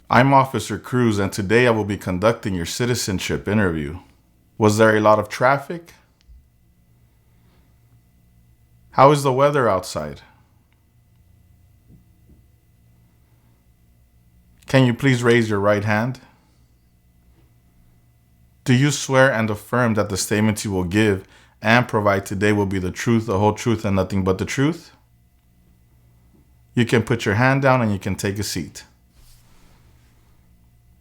I'm Officer Cruz, and today I will be conducting your citizenship interview. Was there a lot of traffic? How is the weather outside? Can you please raise your right hand? Do you swear and affirm that the statements you will give and provide today will be the truth, the whole truth, and nothing but the truth? You can put your hand down and you can take a seat.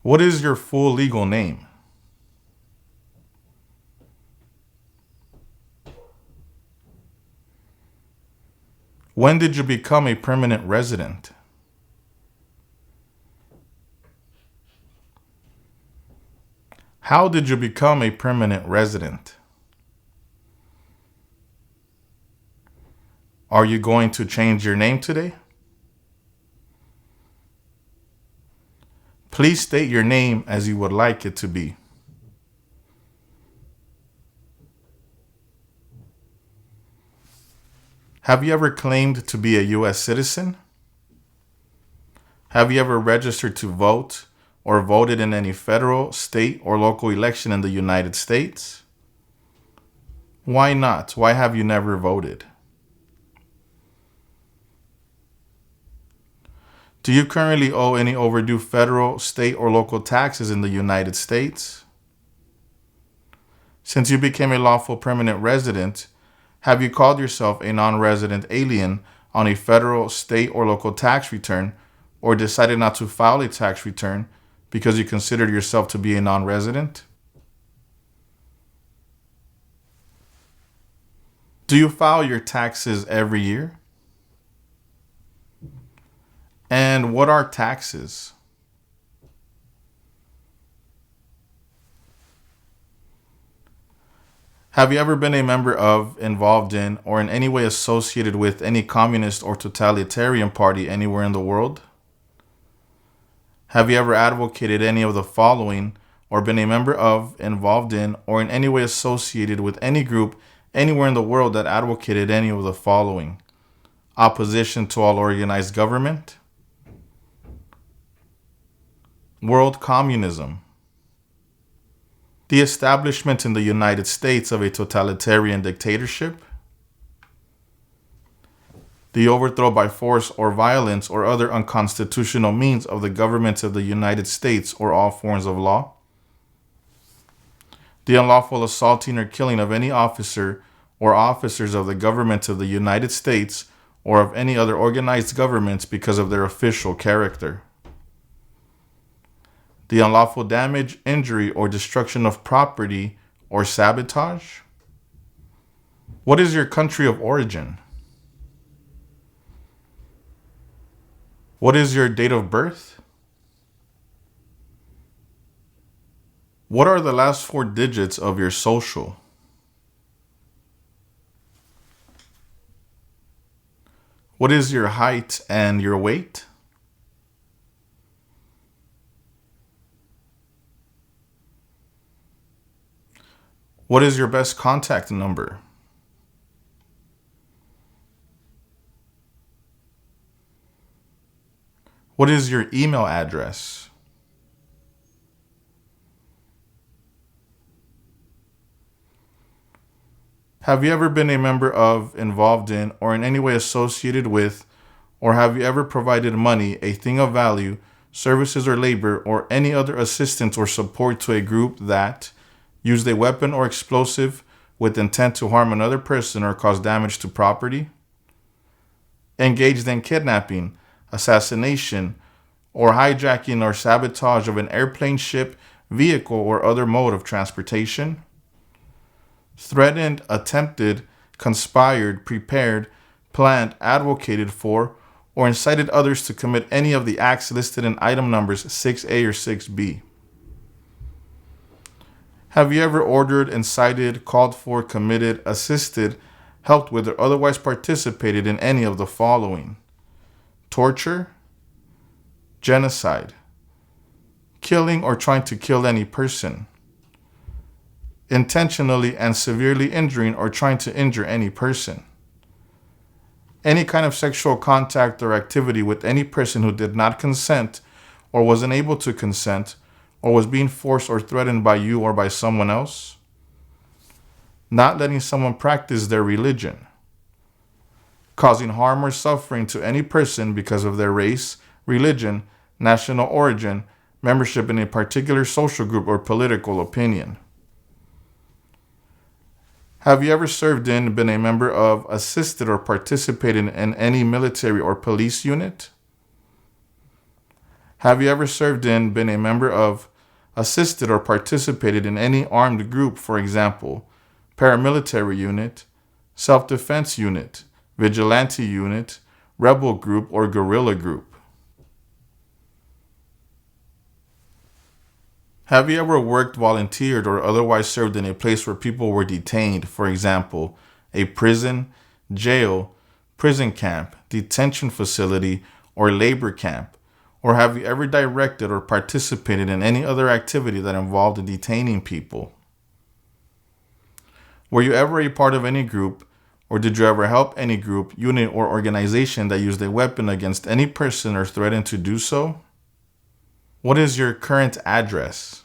What is your full legal name? When did you become a permanent resident? How did you become a permanent resident? Are you going to change your name today? Please state your name as you would like it to be. Have you ever claimed to be a U.S. citizen? Have you ever registered to vote or voted in any federal, state, or local election in the United States? Why not? Why have you never voted? Do you currently owe any overdue federal, state, or local taxes in the United States? Since you became a lawful permanent resident, have you called yourself a non-resident alien on a federal, state, or local tax return, or decided not to file a tax return because you considered yourself to be a non-resident? Do you file your taxes every year? And what are taxes? Have you ever been a member of, involved in, or in any way associated with any communist or totalitarian party anywhere in the world? Have you ever advocated any of the following, or been a member of, involved in, or in any way associated with any group anywhere in the world that advocated any of the following? Opposition to all organized government, world communism, the establishment in the United States of a totalitarian dictatorship, the overthrow by force or violence or other unconstitutional means of the government of the United States or all forms of law, the unlawful assaulting or killing of any officer or officers of the government of the United States or of any other organized governments because of their official character, the unlawful damage, injury, or destruction of property or sabotage. What is your country of origin? What is your date of birth? What are the last 4 digits of your social? What is your height and your weight? What is your best contact number? What is your email address? Have you ever been a member of, involved in, or in any way associated with, or have you ever provided money, a thing of value, services or labor, or any other assistance or support to a group that used a weapon or explosive with intent to harm another person or cause damage to property? Engaged in kidnapping, assassination, or hijacking or sabotage of an airplane, ship, vehicle, or other mode of transportation? Threatened, attempted, conspired, prepared, planned, advocated for, or incited others to commit any of the acts listed in item numbers 6A or 6B? Have you ever ordered, incited, called for, committed, assisted, helped with, or otherwise participated in any of the following? Torture, genocide, killing or trying to kill any person, intentionally and severely injuring or trying to injure any person, any kind of sexual contact or activity with any person who did not consent or was unable to consent, or was being forced or threatened by you or by someone else? Not letting someone practice their religion. Causing harm or suffering to any person because of their race, religion, national origin, membership in a particular social group, or political opinion. Have you ever served in, been a member of, assisted, or participated in any military or police unit? Have you ever served in, been a member of, assisted, or participated in any armed group, for example, paramilitary unit, self-defense unit, vigilante unit, rebel group, or guerrilla group? Have you ever worked, volunteered, or otherwise served in a place where people were detained, for example, a prison, jail, prison camp, detention facility, or labor camp? Or have you ever directed or participated in any other activity that involved detaining people? Were you ever a part of any group, or did you ever help any group, unit, or organization that used a weapon against any person or threatened to do so? What is your current address?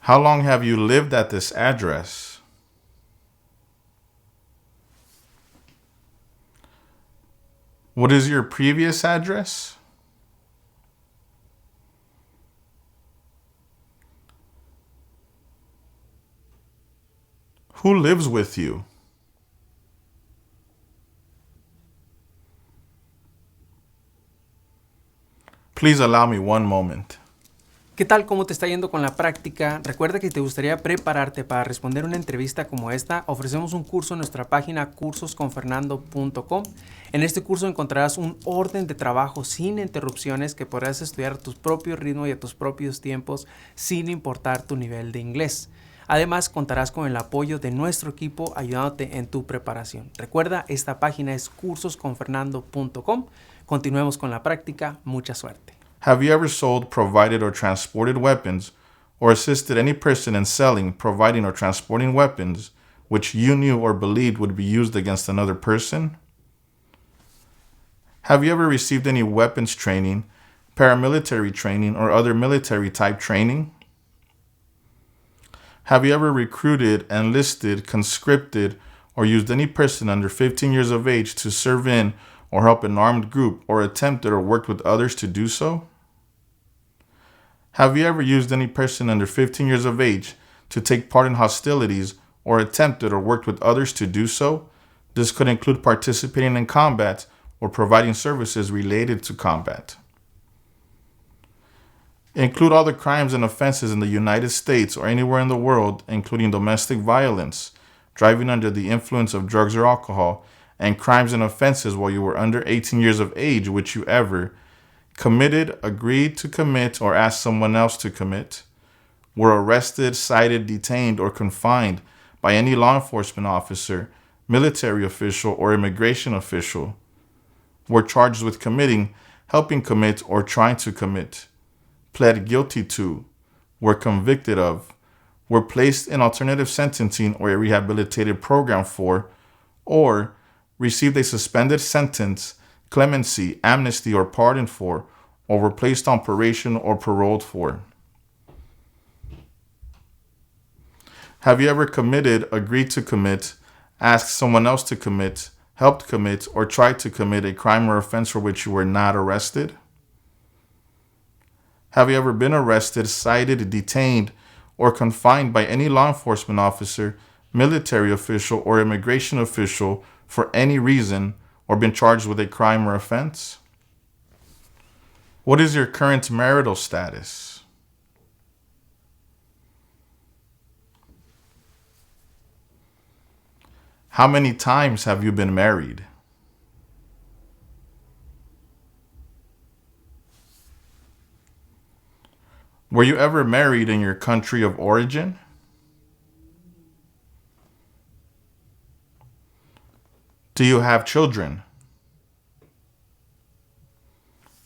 How long have you lived at this address? What is your previous address? Who lives with you? Please allow me one moment. ¿Qué tal? ¿Cómo te está yendo con la práctica? Recuerda que si te gustaría prepararte para responder una entrevista como esta, ofrecemos un curso en nuestra página cursosconfernando.com. En este curso encontrarás un orden de trabajo sin interrupciones que podrás estudiar a tu propio ritmo y a tus propios tiempos sin importar tu nivel de inglés. Además, contarás con el apoyo de nuestro equipo ayudándote en tu preparación. Recuerda, esta página es cursosconfernando.com. Continuemos con la práctica. Mucha suerte. Have you ever sold, provided, or transported weapons, or assisted any person in selling, providing, or transporting weapons which you knew or believed would be used against another person? Have you ever received any weapons training, paramilitary training, or other military type training? Have you ever recruited, enlisted, conscripted, or used any person under 15 years of age to serve in or help an armed group, or attempted or worked with others to do so? Have you ever used any person under 15 years of age to take part in hostilities, or attempted or worked with others to do so? This could include participating in combat or providing services related to combat. Include all the crimes and offenses in the United States or anywhere in the world, including domestic violence, driving under the influence of drugs or alcohol, and crimes and offenses while you were under 18 years of age which you ever committed, agreed to commit, or asked someone else to commit, were arrested, cited, detained, or confined by any law enforcement officer, military official, or immigration official, were charged with committing, helping commit, or trying to commit, pled guilty to, were convicted of, were placed in alternative sentencing or a rehabilitative program for, or received a suspended sentence, clemency, amnesty, or pardon for, or were placed on probation or paroled for. Have you ever committed, agreed to commit, asked someone else to commit, helped commit, or tried to commit a crime or offense for which you were not arrested? Have you ever been arrested, cited, detained, or confined by any law enforcement officer, military official, or immigration official for any reason, or been charged with a crime or offense? What is your current marital status? How many times have you been married? Were you ever married in your country of origin? Do you have children?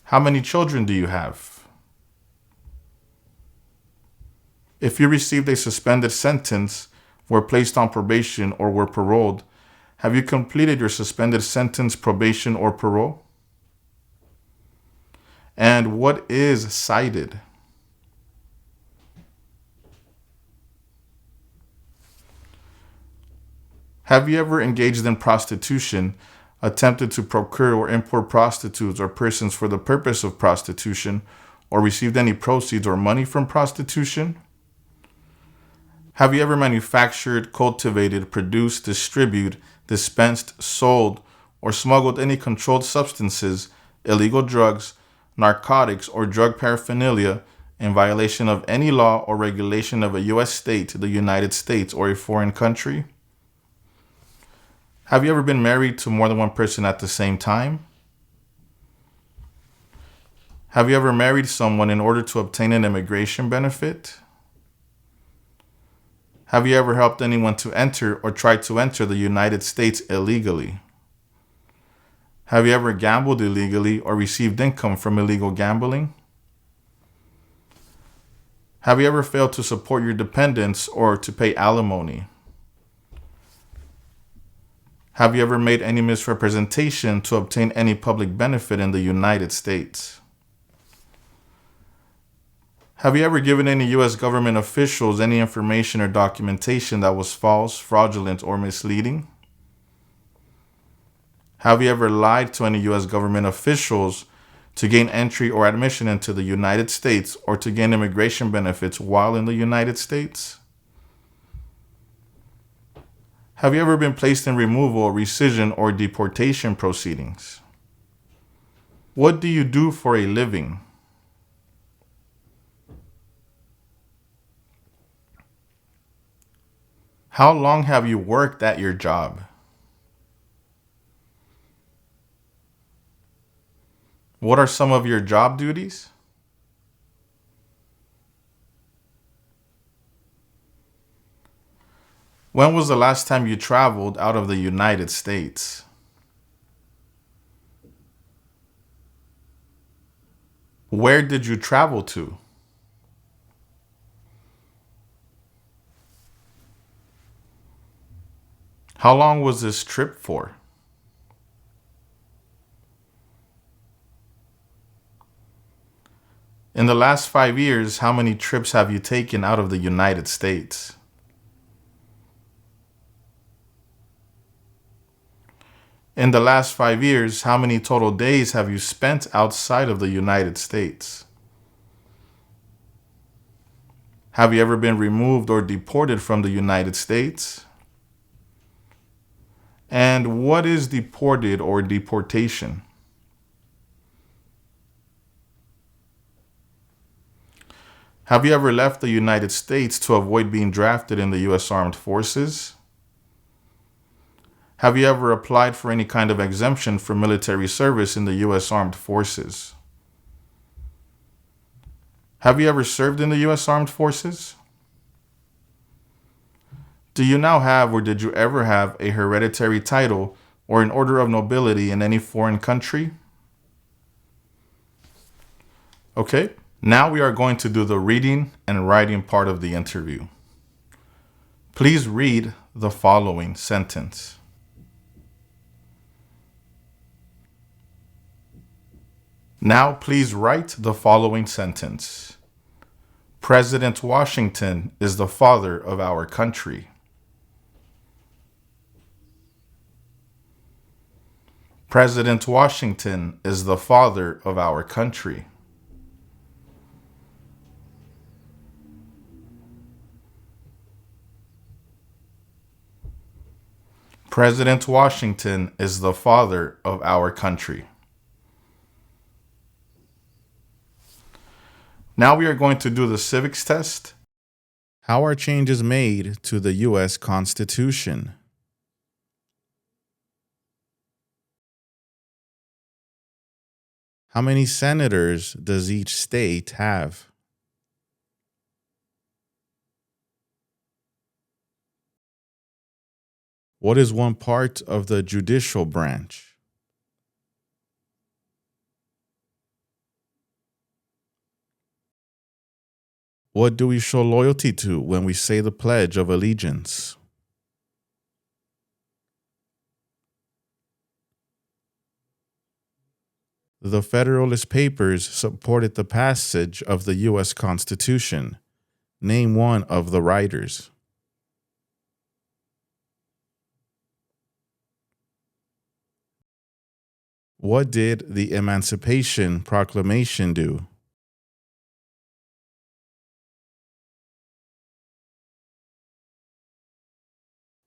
How many children do you have? If you received a suspended sentence were placed on probation, or were paroled, have you completed your suspended sentence, probation, or parole? And what is cited? Have you ever engaged in prostitution, attempted to procure or import prostitutes or persons for the purpose of prostitution, or received any proceeds or money from prostitution? Have you ever manufactured, cultivated, produced, dispensed, sold, or smuggled any controlled substances, illegal drugs, narcotics, or drug paraphernalia in violation of any law or regulation of a U.S. state, the United States, or a foreign country? Have you ever been married to more than one person at the same time? Have you ever married someone in order to obtain an immigration benefit? Have you ever helped anyone to enter or try to enter the United States illegally? Have you ever gambled illegally or received income from illegal gambling? Have you ever failed to support your dependents or to pay alimony? Have you ever made any misrepresentation to obtain any public benefit in the United States? Have you ever given any U.S. government officials any information or documentation that was false, fraudulent, or misleading? Have you ever lied to any U.S. government officials to gain entry or admission into the United States or to gain immigration benefits while in the United States? Have you ever been placed in removal, rescission, or deportation proceedings? What do you do for a living? How long have you worked at your job? What are some of your job duties? When was the last time you traveled out of the United States? Where did you travel to? How long was this trip for? In the last 5 years, how many trips have you taken out of the United States? In the last 5 years, how many total days have you spent outside of the United States? Have you ever been removed or deported from the United States? And what is deported or deportation? Have you ever left the United States to avoid being drafted in the U.S. Armed Forces? Have you ever applied for any kind of exemption for military service in the U.S. Armed Forces? Have you ever served in the U.S. Armed Forces? Do you now have, or did you ever have, a hereditary title or an order of nobility in any foreign country? Okay, now we are going to do the reading and writing part of the interview. Please read the following sentence. Now please write the following sentence. President Washington is the father of our country. President Washington is the father of our country. President Washington is the father of our country. Now we are going to do the civics test. How are changes made to the U.S. Constitution? How many senators does each state have? What is one part of the judicial branch? What do we show loyalty to when we say the Pledge of Allegiance? The Federalist Papers supported the passage of the U.S. Constitution. Name one of the writers. What did the Emancipation Proclamation do?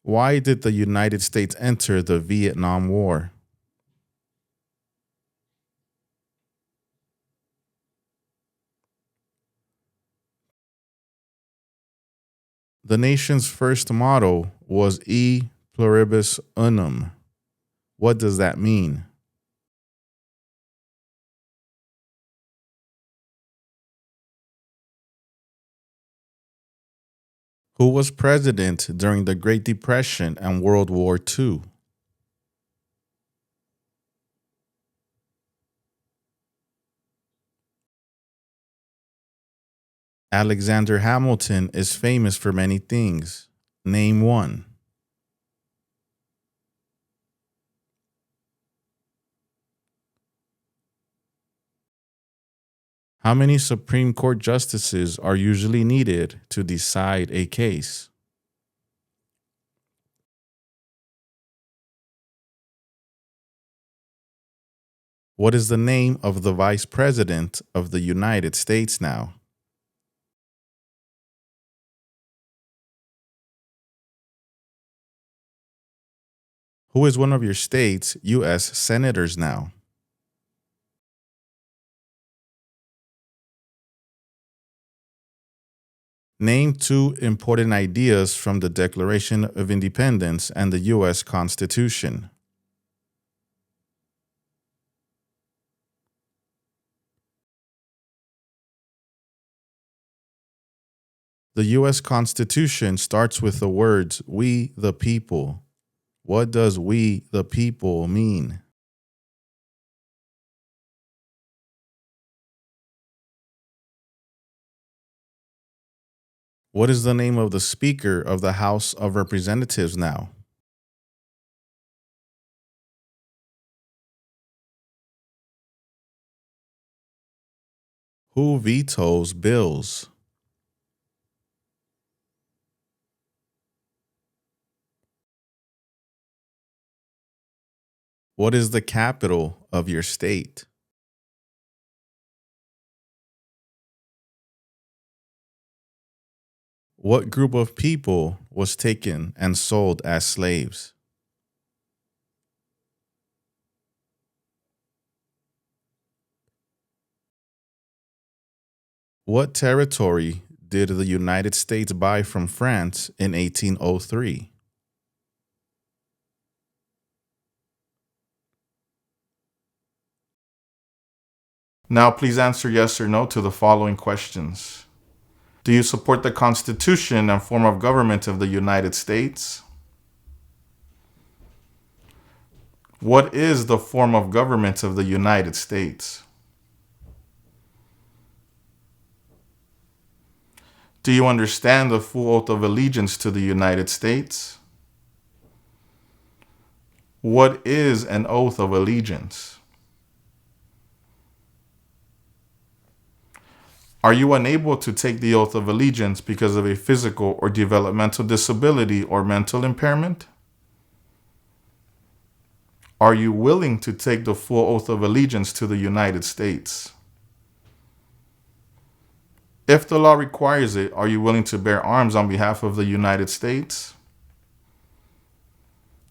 Why did the United States enter the Vietnam War? The nation's first motto was E pluribus unum. What does that mean? Who was president during the Great Depression and World War II? Alexander Hamilton is famous for many things. Name one. How many Supreme Court justices are usually needed to decide a case? What is the name of the Vice President of the United States now? Who is one of your state's U.S. senators now? Name two important ideas from the Declaration of Independence and the U.S. Constitution. The U.S. Constitution starts with the words, "We the people." What does "we the people" mean? What is the name of the Speaker of the House of Representatives now? Who vetoes bills? What is the capital of your state? What group of people was taken and sold as slaves? What territory did the United States buy from France in 1803? Now please answer yes or no to the following questions. Do you support the Constitution and form of government of the United States? What is the form of government of the United States? Do you understand the full oath of allegiance to the United States? What is an oath of allegiance? Are you unable to take the oath of allegiance because of a physical or developmental disability or mental impairment? Are you willing to take the full oath of allegiance to the United States? If the law requires it, are you willing to bear arms on behalf of the United States?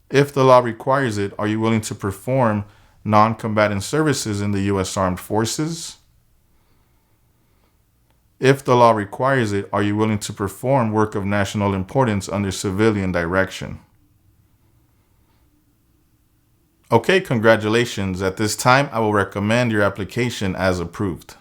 If the law requires it, are you willing to perform non-combatant services in the U.S. Armed Forces? If the law requires it, are you willing to perform work of national importance under civilian direction? Okay, congratulations. At this time, I will recommend your application as approved.